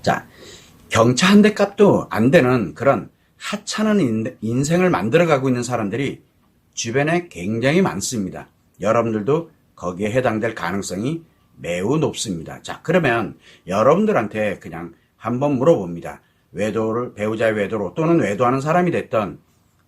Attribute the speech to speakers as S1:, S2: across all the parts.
S1: 자, 경차 한 대 값도 안 되는 그런 하찮은 인생을 만들어가고 있는 사람들이 주변에 굉장히 많습니다. 여러분들도 거기에 해당될 가능성이 매우 높습니다. 자, 그러면 여러분들한테 그냥 한번 물어봅니다. 배우자의 외도로 또는 외도하는 사람이 됐던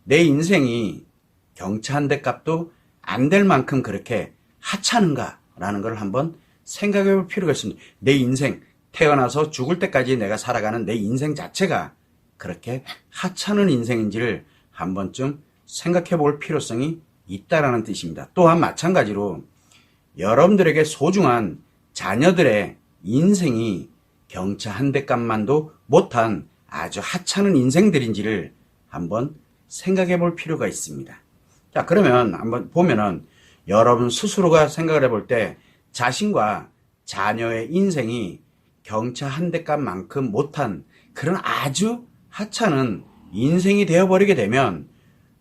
S1: 내 인생이 경차 한 대 값도 안 될 만큼 그렇게 하찮은가라는 걸 한번 생각해 볼 필요가 있습니다. 내 인생, 태어나서 죽을 때까지 내가 살아가는 내 인생 자체가 그렇게 하찮은 인생인지를 한 번쯤 생각해 볼 필요성이 있다라는 뜻입니다. 또한 마찬가지로 여러분들에게 소중한 자녀들의 인생이 경차 한 대 값만도 못한 아주 하찮은 인생들인지를 한번 생각해 볼 필요가 있습니다. 자, 그러면 한번 보면은 여러분 스스로가 생각을 해볼 때 자신과 자녀의 인생이 경차 한 대 값만큼 못한 그런 아주 하찮은 인생이 되어버리게 되면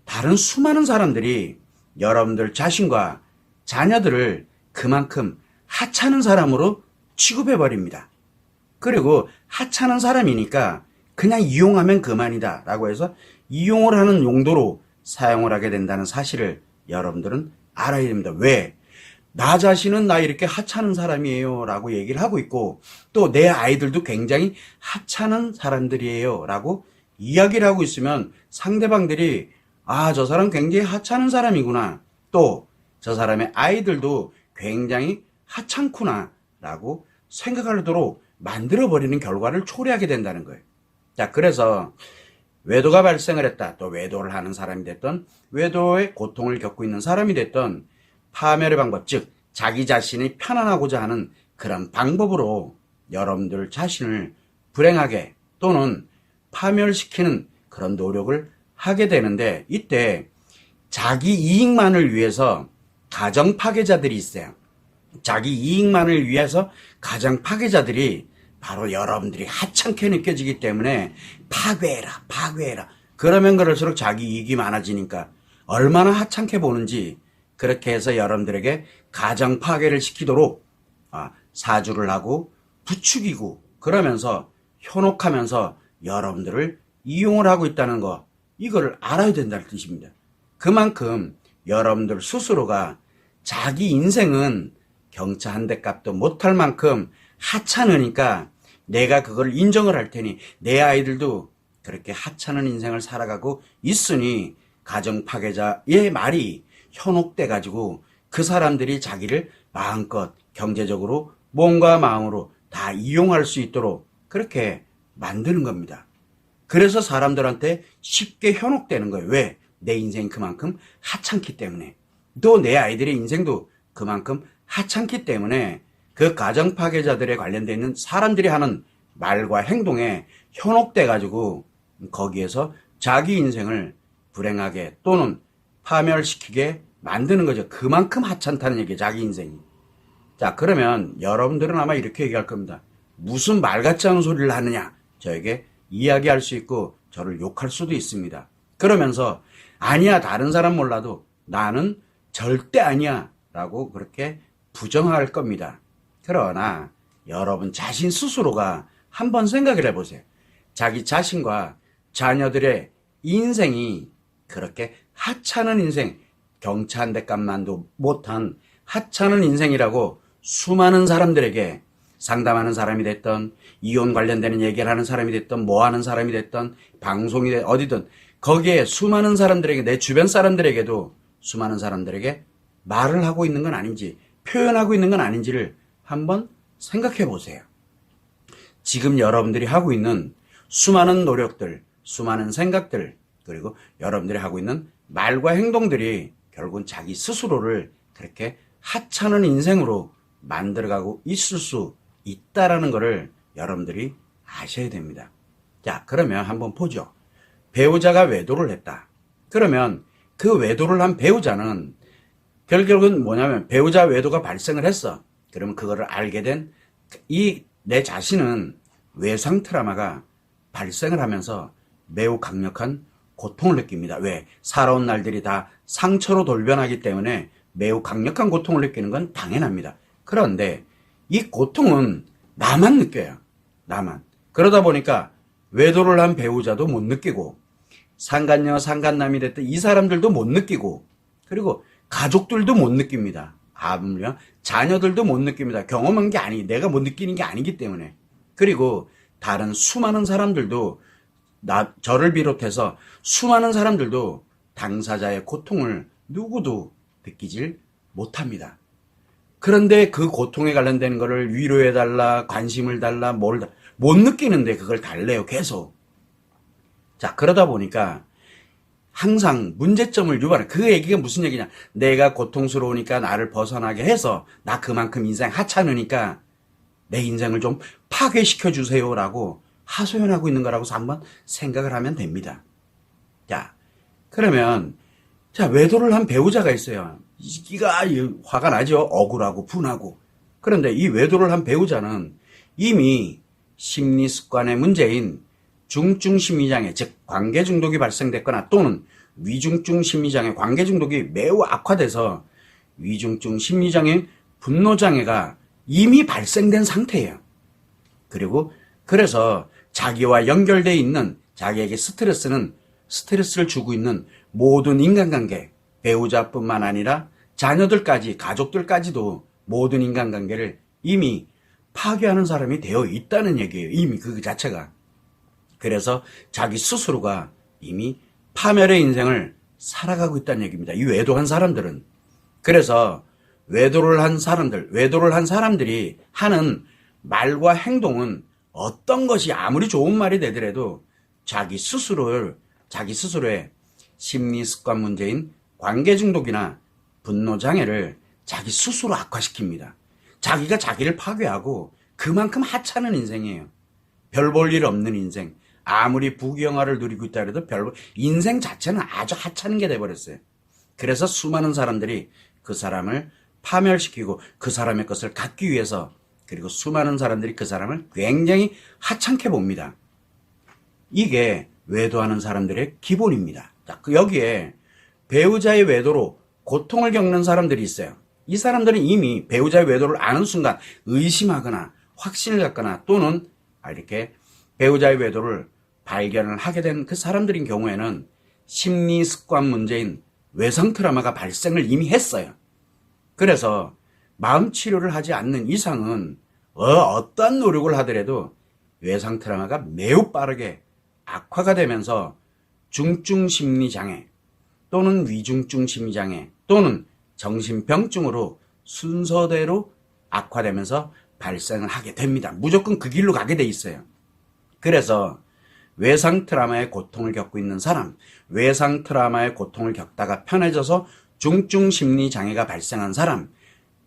S1: 다른 수많은 사람들이 여러분들 자신과 자녀들을 그만큼 하찮은 사람으로 취급해버립니다. 그리고 하찮은 사람이니까 그냥 이용하면 그만이다 라고 해서 이용을 하는 용도로 사용을 하게 된다는 사실을 여러분들은 알아야 됩니다. 왜? 나 자신은 나 이렇게 하찮은 사람이에요 라고 얘기를 하고 있고 또 내 아이들도 굉장히 하찮은 사람들이에요 라고 이야기를 하고 있으면 상대방들이 저 사람 굉장히 하찮은 사람이구나, 또 저 사람의 아이들도 굉장히 하찮구나 라고 생각하도록 만들어버리는 결과를 초래하게 된다는 거예요. 자, 그래서 외도가 발생을 했다, 또 외도를 하는 사람이 됐던, 외도의 고통을 겪고 있는 사람이 됐던, 파멸의 방법, 즉 자기 자신이 편안하고자 하는 그런 방법으로 여러분들 자신을 불행하게 또는 파멸시키는 그런 노력을 하게 되는데, 이때 자기 이익만을 위해서 가정 파괴자들이 있어요. 자기 이익만을 위해서 가정 파괴자들이 바로 여러분들이 하찮게 느껴지기 때문에 파괴해라. 그러면 그럴수록 자기 이익이 많아지니까 얼마나 하찮게 보는지, 그렇게 해서 여러분들에게 가정 파괴를 시키도록 사주를 하고 부추기고 그러면서 현혹하면서 여러분들을 이용을 하고 있다는 거, 이걸 알아야 된다는 뜻입니다. 그만큼 여러분들 스스로가 자기 인생은 경차 한 대 값도 못할 만큼 하찮으니까 내가 그걸 인정을 할 테니 내 아이들도 그렇게 하찮은 인생을 살아가고 있으니 가정 파괴자의 말이 현혹돼 가지고 그 사람들이 자기를 마음껏 경제적으로 몸과 마음으로 다 이용할 수 있도록 그렇게 만드는 겁니다. 그래서 사람들한테 쉽게 현혹되는 거예요. 왜? 내 인생이 그만큼 하찮기 때문에, 또 내 아이들의 인생도 그만큼 하찮기 때문에 그 가정 파괴자들에 관련되어 있는 사람들이 하는 말과 행동에 현혹돼 가지고 거기에서 자기 인생을 불행하게 또는 파멸시키게 만드는 거죠. 그만큼 하찮다는 얘기예요, 자기 인생이. 자, 그러면 여러분들은 아마 이렇게 얘기할 겁니다. 무슨 말 같지 않은 소리를 하느냐, 저에게 이야기할 수 있고 저를 욕할 수도 있습니다. 그러면서 아니야, 다른 사람 몰라도 나는 절대 아니야 라고 그렇게 부정할 겁니다. 그러나 여러분 자신 스스로가 한번 생각을 해보세요. 자기 자신과 자녀들의 인생이 그렇게 하찮은 인생, 경차 한 대 값만도 못한 하찮은 인생이라고 수많은 사람들에게 상담하는 사람이 됐던, 이혼 관련되는 얘기를 하는 사람이 됐던, 뭐 하는 사람이 됐던, 방송이 어디든 거기에 수많은 사람들에게, 내 주변 사람들에게도 수많은 사람들에게 말을 하고 있는 건 아닌지, 표현하고 있는 건 아닌지를 한번 생각해 보세요. 지금 여러분들이 하고 있는 수많은 노력들, 수많은 생각들, 그리고 여러분들이 하고 있는 말과 행동들이 결국은 자기 스스로를 그렇게 하찮은 인생으로 만들어가고 있을 수 있다라는 것을 여러분들이 아셔야 됩니다. 자, 그러면 한번 보죠. 배우자가 외도를 했다. 그러면 그 외도를 한 배우자는 결국은 뭐냐면 배우자 외도가 발생을 했어. 그러면 그거를 알게 된 내 자신은 외상 트라우마가 발생을 하면서 매우 강력한 고통을 느낍니다. 왜? 살아온 날들이 다 상처로 돌변하기 때문에 매우 강력한 고통을 느끼는 건 당연합니다. 그런데 이 고통은 나만 느껴요. 나만. 그러다 보니까 외도를 한 배우자도 못 느끼고 상간녀, 상간남이 됐든 이 사람들도 못 느끼고 그리고 가족들도 못 느낍니다. 물론 자녀들도 못 느낍니다. 경험한 게 내가 못 느끼는 게 아니기 때문에. 그리고 다른 수많은 사람들도 저를 비롯해서 수많은 사람들도 당사자의 고통을 누구도 느끼질 못합니다. 그런데 그 고통에 관련된 거를 위로해달라, 관심을 달라, 못 느끼는데 그걸 달래요, 계속. 자, 그러다 보니까 항상 문제점을 유발해. 그 얘기가 무슨 얘기냐. 내가 고통스러우니까 나를 벗어나게 해서 나 그만큼 인생 하찮으니까 내 인생을 좀 파괴시켜 주세요라고 하소연하고 있는 거라고 한번 생각을 하면 됩니다. 자, 그러면 외도를 한 배우자가 있어요. 이가 화가 나죠. 억울하고 분하고. 그런데 이 외도를 한 배우자는 이미 심리 습관의 문제인 중증 심리장애, 즉 관계 중독이 발생됐거나 또는 위중증 심리장애, 관계 중독이 매우 악화돼서 위중증 심리장애, 분노장애가 이미 발생된 상태예요. 그래서 자기와 연결되어 있는 자기에게 스트레스를 주고 있는 모든 인간관계, 배우자뿐만 아니라 자녀들까지, 가족들까지도 모든 인간관계를 이미 파괴하는 사람이 되어 있다는 얘기예요. 이미 그 자체가. 그래서 자기 스스로가 이미 파멸의 인생을 살아가고 있다는 얘기입니다. 이 외도한 사람들은. 그래서 외도를 한 사람들이 하는 말과 행동은 어떤 것이 아무리 좋은 말이 되더라도 자기 스스로의 심리 습관 문제인 관계 중독이나 분노 장애를 자기 스스로 악화시킵니다. 자기가 자기를 파괴하고 그만큼 하찮은 인생이에요. 별 볼 일 없는 인생. 아무리 부귀영화를 누리고 있다 해도 인생 자체는 아주 하찮은 게 돼버렸어요. 그래서 수많은 사람들이 그 사람을 파멸시키고 그 사람의 것을 갖기 위해서 그리고 수많은 사람들이 그 사람을 굉장히 하찮게 봅니다. 이게 외도하는 사람들의 기본입니다. 자, 여기에 배우자의 외도로 고통을 겪는 사람들이 있어요. 이 사람들은 이미 배우자의 외도를 아는 순간 의심하거나 확신을 갖거나 또는 이렇게 배우자의 외도를 발견을 하게 된 그 사람들인 경우에는 심리 습관 문제인 외상 트라우마가 발생을 이미 했어요. 그래서 마음 치료를 하지 않는 이상은 어떠한 노력을 하더라도 외상 트라우마가 매우 빠르게 악화가 되면서 중증 심리장애 또는 위중증 심리장애 또는 정신병증으로 순서대로 악화되면서 발생을 하게 됩니다. 무조건 그 길로 가게 돼 있어요. 그래서 외상 트라우마의 고통을 겪고 있는 사람, 외상 트라우마의 고통을 겪다가 편해져서 중증 심리장애가 발생한 사람,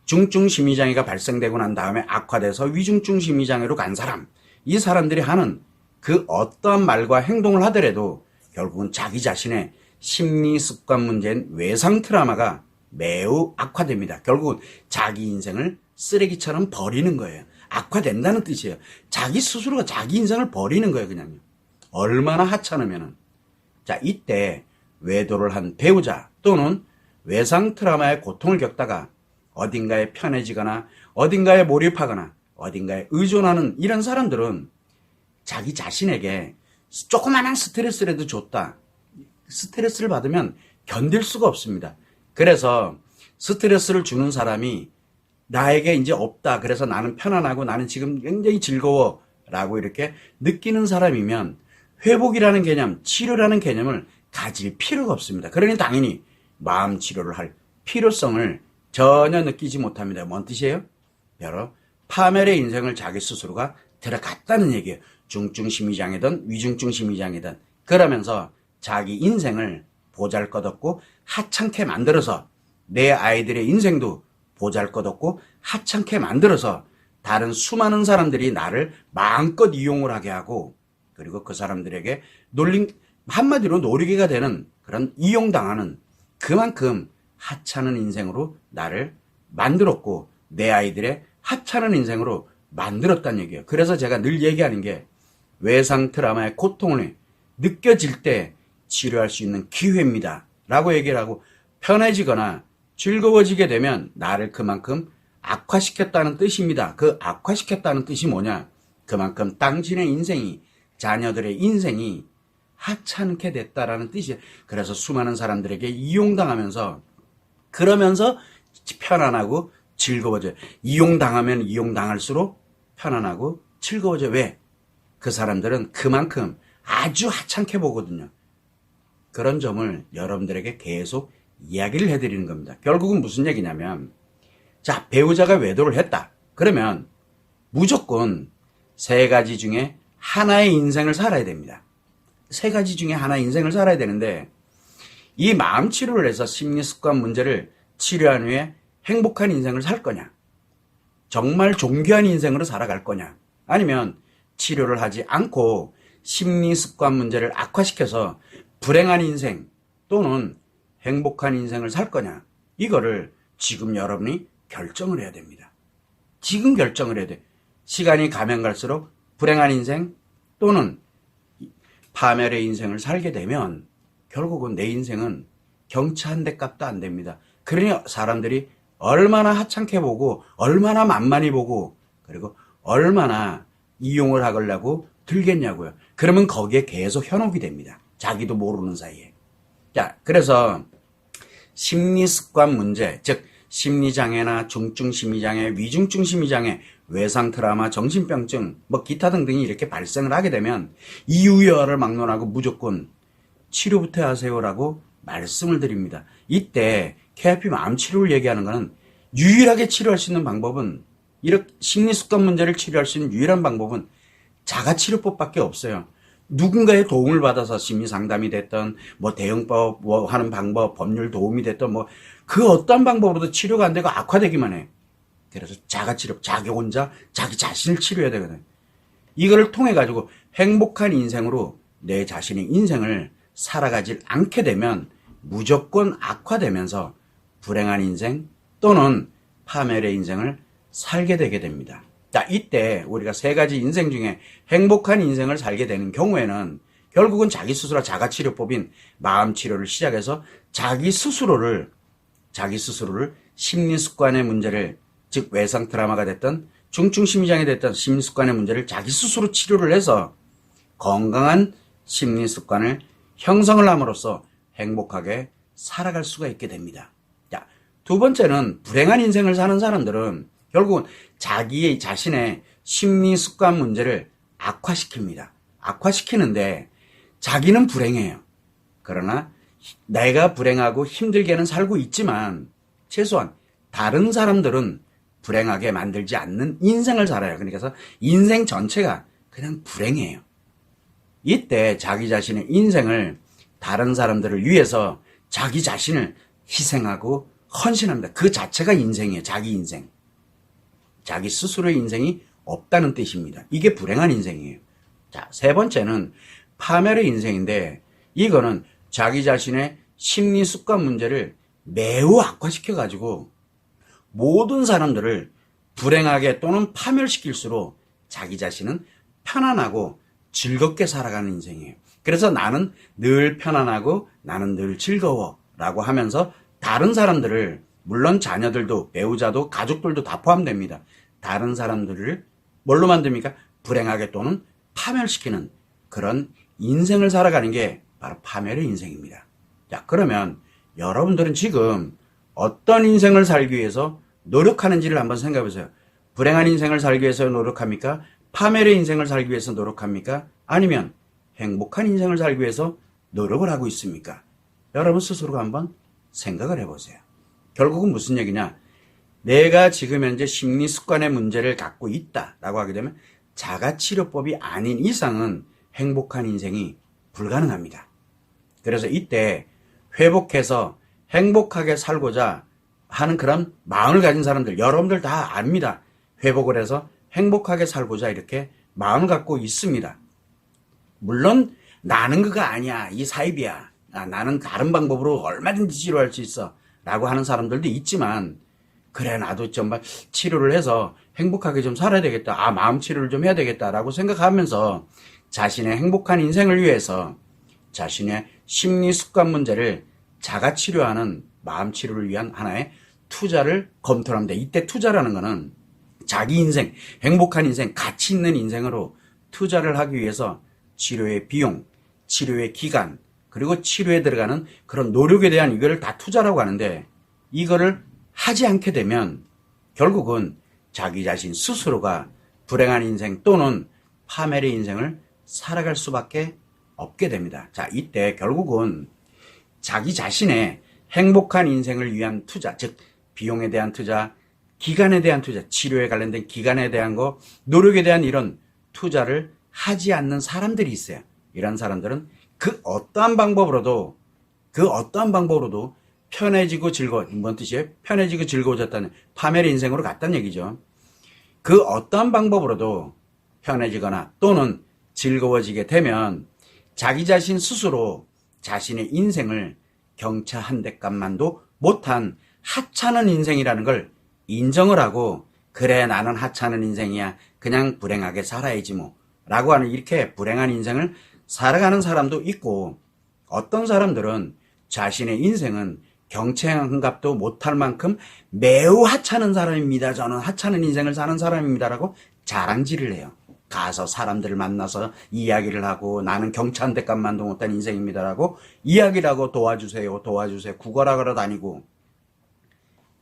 S1: 중증 심리장애가 발생되고 난 다음에 악화돼서 위중증 심리장애로 간 사람, 이 사람들이 하는 그 어떠한 말과 행동을 하더라도 결국은 자기 자신의 심리 습관 문제인 외상 트라우마가 매우 악화됩니다. 결국은 자기 인생을 쓰레기처럼 버리는 거예요. 악화된다는 뜻이에요. 자기 스스로가 자기 인생을 버리는 거예요, 그냥요. 얼마나 하찮으면은. 자, 이때 외도를 한 배우자 또는 외상 트라우마의 고통을 겪다가 어딘가에 편해지거나 어딘가에 몰입하거나 어딘가에 의존하는 이런 사람들은 자기 자신에게 조그마한 스트레스라도 줬다. 스트레스를 받으면 견딜 수가 없습니다. 그래서 스트레스를 주는 사람이 나에게 이제 없다. 그래서 나는 편안하고 나는 지금 굉장히 즐거워. 라고 이렇게 느끼는 사람이면 회복이라는 개념, 치료라는 개념을 가질 필요가 없습니다. 그러니 당연히 마음 치료를 할 필요성을 전혀 느끼지 못합니다. 뭔 뜻이에요? 바로 파멸의 인생을 자기 스스로가 들어갔다는 얘기예요. 중증 심리장애든 위중증 심리장애든. 그러면서 자기 인생을 보잘것없고 하찮게 만들어서 내 아이들의 인생도 보잘것없고 하찮게 만들어서 다른 수많은 사람들이 나를 마음껏 이용을 하게 하고 그리고 그 사람들에게 한마디로 놀이개가 되는 그런 이용당하는 그만큼 하찮은 인생으로 나를 만들었고 내 아이들의 하찮은 인생으로 만들었다는 얘기예요. 그래서 제가 늘 얘기하는 게 외상 트라우마의 고통을 느껴질 때 치료할 수 있는 기회입니다. 라고 얘기를 하고 편해지거나 즐거워지게 되면 나를 그만큼 악화시켰다는 뜻입니다. 그 악화시켰다는 뜻이 뭐냐? 그만큼 당신의 인생이, 자녀들의 인생이 하찮게 됐다라는 뜻이에요. 그래서 수많은 사람들에게 이용당하면서, 그러면서 편안하고 즐거워져요. 이용당하면 이용당할수록 편안하고 즐거워져요. 왜? 그 사람들은 그만큼 아주 하찮게 보거든요. 그런 점을 여러분들에게 계속 이야기를 해드리는 겁니다. 결국은 무슨 얘기냐면, 자, 배우자가 외도를 했다. 그러면 무조건 세 가지 중에 하나의 인생을 살아야 됩니다. 세 가지 중에 하나의 인생을 살아야 되는데, 이 마음 치료를 해서 심리습관 문제를 치료한 후에 행복한 인생을 살 거냐, 정말 존귀한 인생으로 살아갈 거냐, 아니면 치료를 하지 않고 심리습관 문제를 악화시켜서 불행한 인생 또는 행복한 인생을 살 거냐, 이거를 지금 여러분이 결정을 해야 됩니다. 지금 결정을 해야 돼. 시간이 가면 갈수록 불행한 인생 또는 파멸의 인생을 살게 되면 결국은 내 인생은 경치 한 대 값도 안 됩니다. 그러니 사람들이 얼마나 하찮게 보고, 얼마나 만만히 보고, 그리고 얼마나 이용을 하려고 들겠냐고요. 그러면 거기에 계속 현혹이 됩니다. 자기도 모르는 사이에. 자, 그래서 심리습관 문제, 즉 심리장애나 중증심리장애, 위중증심리장애, 외상트라우마, 정신병증, 뭐 기타 등등이 이렇게 발생을 하게 되면 이유여를 막론하고 무조건 치료부터 하세요라고 말씀을 드립니다. 이때 KRP 마음치료를 얘기하는 것은 유일하게 치료할 수 있는 방법은, 이렇게 심리습관 문제를 치료할 수 있는 유일한 방법은 자가치료법밖에 없어요. 누군가의 도움을 받아서 심리상담이 됐던, 뭐 대응법, 뭐 하는 방법, 법률 도움이 됐던, 뭐 그 어떤 방법으로도 치료가 안 되고 악화되기만 해. 그래서 자가치료, 자기 혼자 자기 자신을 치료해야 되거든. 이거를 통해 가지고 행복한 인생으로 내 자신의 인생을 살아가질 않게 되면 무조건 악화되면서 불행한 인생 또는 파멸의 인생을 살게 되게 됩니다. 자, 이때 우리가 세 가지 인생 중에 행복한 인생을 살게 되는 경우에는 결국은 자기 스스로 자가치료법인 마음치료를 시작해서 자기 스스로를 심리습관의 문제를, 즉 외상 트라우마가 됐던 중증심리장애 됐던 심리습관의 문제를 자기 스스로 치료를 해서 건강한 심리습관을 형성을 함으로써 행복하게 살아갈 수가 있게 됩니다. 자, 두 번째는 불행한 인생을 사는 사람들은 결국은 자기 자신의 심리습관 문제를 악화시킵니다. 악화시키는데 자기는 불행해요. 그러나 내가 불행하고 힘들게는 살고 있지만 최소한 다른 사람들은 불행하게 만들지 않는 인생을 살아요. 그러니까 인생 전체가 그냥 불행해요. 이때 자기 자신의 인생을 다른 사람들을 위해서 자기 자신을 희생하고 헌신합니다. 그 자체가 인생이에요. 자기 인생. 자기 스스로의 인생이 없다는 뜻입니다. 이게 불행한 인생이에요. 자, 세 번째는 파멸의 인생인데, 이거는 자기 자신의 심리 습관 문제를 매우 악화시켜가지고 모든 사람들을 불행하게 또는 파멸시킬수록 자기 자신은 편안하고 즐겁게 살아가는 인생이에요. 그래서 나는 늘 편안하고 나는 늘 즐거워 라고 하면서 다른 사람들을, 물론 자녀들도 배우자도 가족들도 다 포함됩니다. 다른 사람들을 뭘로 만듭니까? 불행하게 또는 파멸시키는 그런 인생을 살아가는 게 바로 파멸의 인생입니다. 자, 그러면 여러분들은 지금 어떤 인생을 살기 위해서 노력하는지를 한번 생각해 보세요. 불행한 인생을 살기 위해서 노력합니까? 파멸의 인생을 살기 위해서 노력합니까? 아니면 행복한 인생을 살기 위해서 노력을 하고 있습니까? 여러분 스스로가 한번 생각을 해보세요. 결국은 무슨 얘기냐? 내가 지금 현재 심리 습관의 문제를 갖고 있다라고 하게 되면 자가치료법이 아닌 이상은 행복한 인생이 불가능합니다. 그래서 이때 회복해서 행복하게 살고자 하는 그런 마음을 가진 사람들, 여러분들 다 압니다. 회복을 해서 행복하게 살고자 이렇게 마음을 갖고 있습니다. 물론 나는 그거 아니야, 이 사입이야, 나는 다른 방법으로 얼마든지 치료할 수 있어 라고 하는 사람들도 있지만, 그래 나도 정말 치료를 해서 행복하게 좀 살아야 되겠다, 마음 치료를 좀 해야 되겠다라고 생각하면서 자신의 행복한 인생을 위해서 자신의 심리 습관 문제를 자가 치료하는 마음 치료를 위한 하나의 투자를 검토합니다. 이때 투자라는 거는 자기 인생, 행복한 인생, 가치 있는 인생으로 투자를 하기 위해서 치료의 비용, 치료의 기간, 그리고 치료에 들어가는 그런 노력에 대한 이거를 다 투자라고 하는데, 이거를 하지 않게 되면 결국은 자기 자신 스스로가 불행한 인생 또는 파멸의 인생을 살아갈 수밖에 없게 됩니다. 자, 이때 결국은 자기 자신의 행복한 인생을 위한 투자, 즉 비용에 대한 투자, 기간에 대한 투자, 치료에 관련된 기간에 대한 거, 노력에 대한 이런 투자를 하지 않는 사람들이 있어요. 이런 사람들은 그 어떠한 방법으로도 편해지고 뭔 뜻이에요? 편해지고 즐거워졌다는, 파멸의 인생으로 갔다는 얘기죠. 그 어떠한 방법으로도 편해지거나 또는 즐거워지게 되면 자기 자신 스스로 자신의 인생을 경차 한 대값만도 못한 하찮은 인생이라는 걸 인정을 하고, 그래 나는 하찮은 인생이야, 그냥 불행하게 살아야지 뭐 라고 하는, 이렇게 불행한 인생을 살아가는 사람도 있고, 어떤 사람들은 자신의 인생은 경채한 값도 못할 만큼 매우 하찮은 사람입니다, 저는 하찮은 인생을 사는 사람입니다라고 자랑질을 해요. 가서 사람들을 만나서 이야기를 하고, 나는 경차한 대값만도 못한 인생입니다라고 이야기를 하고, 도와주세요 구걸하러 다니고,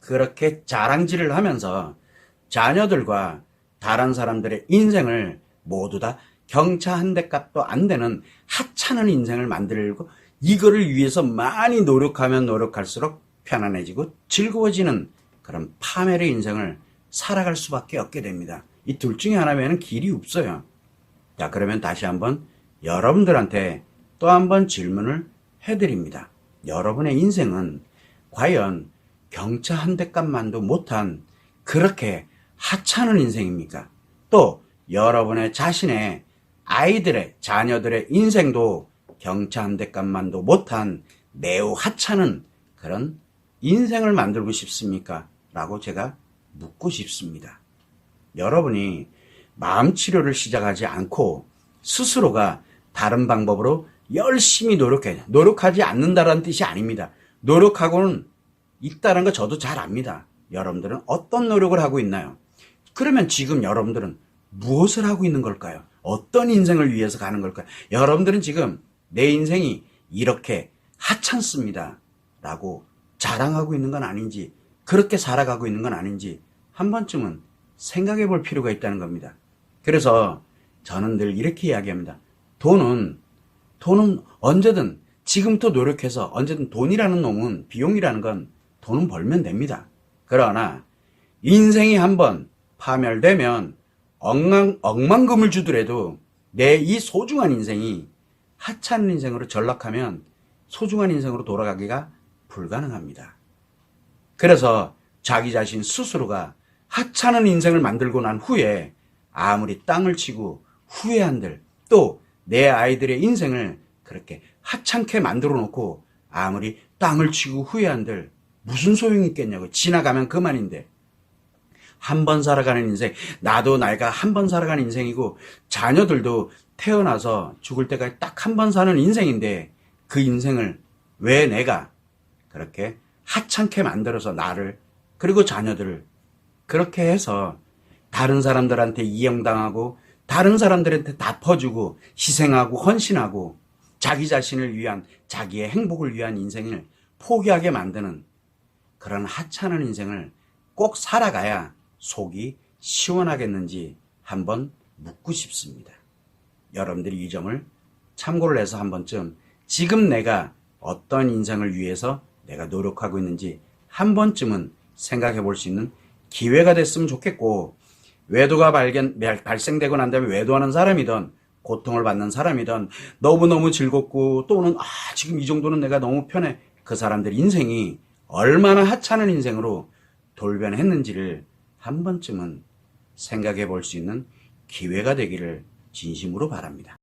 S1: 그렇게 자랑질을 하면서 자녀들과 다른 사람들의 인생을 모두 다 경차 한 대값도 안 되는 하찮은 인생을 만들고, 이거를 위해서 많이 노력하면 노력할수록 편안해지고 즐거워지는 그런 파멸의 인생을 살아갈 수밖에 없게 됩니다. 이 둘 중에 하나 외에는 길이 없어요. 자, 그러면 다시 한번 여러분들한테 또 한번 질문을 해드립니다. 여러분의 인생은 과연 경차 한 대값만도 못한 그렇게 하찮은 인생입니까? 또 여러분의 자신의 아이들의, 자녀들의 인생도 경차 한 대값만도 못한 매우 하찮은 그런 인생을 만들고 싶습니까? 라고 제가 묻고 싶습니다. 여러분이 마음 치료를 시작하지 않고 스스로가 다른 방법으로 열심히 노력하지 않는다라는 뜻이 아닙니다. 노력하고는 있다는 거 저도 잘 압니다. 여러분들은 어떤 노력을 하고 있나요? 그러면 지금 여러분들은 무엇을 하고 있는 걸까요? 어떤 인생을 위해서 가는 걸까요? 여러분들은 지금 내 인생이 이렇게 하찮습니다 라고 자랑하고 있는 건 아닌지, 그렇게 살아가고 있는 건 아닌지 한 번쯤은 생각해 볼 필요가 있다는 겁니다. 그래서 저는 늘 이렇게 이야기합니다. 돈은 언제든, 지금부터 노력해서 언제든, 돈이라는 놈은, 비용이라는 건 돈은 벌면 됩니다. 그러나 인생이 한번 파멸되면 억만금을 주더라도 내 이 소중한 인생이 하찮은 인생으로 전락하면 소중한 인생으로 돌아가기가 불가능합니다. 그래서 자기 자신 스스로가 하찮은 인생을 만들고 난 후에 아무리 땅을 치고 후회한들, 또 내 아이들의 인생을 그렇게 하찮게 만들어 놓고 아무리 땅을 치고 후회한들 무슨 소용이 있겠냐고. 지나가면 그만인데. 한 번 살아가는 인생, 나도 내가 한 번 살아가는 인생이고, 자녀들도 태어나서 죽을 때까지 딱 한 번 사는 인생인데, 그 인생을 왜 내가 그렇게 하찮게 만들어서 나를, 그리고 자녀들을 그렇게 해서 다른 사람들한테 이용당하고, 다른 사람들한테 다 퍼주고, 희생하고 헌신하고, 자기 자신을 위한, 자기의 행복을 위한 인생을 포기하게 만드는 그런 하찮은 인생을 꼭 살아가야 속이 시원하겠는지 한번 묻고 싶습니다. 여러분들이 이 점을 참고를 해서 한 번쯤 지금 내가 어떤 인생을 위해서 내가 노력하고 있는지 한 번쯤은 생각해 볼 수 있는 기회가 됐으면 좋겠고, 외도가 발생되고 난 다음에 외도하는 사람이든 고통을 받는 사람이든 너무너무 즐겁고, 또는 지금 이 정도는 내가 너무 편해, 그 사람들 인생이 얼마나 하찮은 인생으로 돌변했는지를 한 번쯤은 생각해 볼 수 있는 기회가 되기를 진심으로 바랍니다.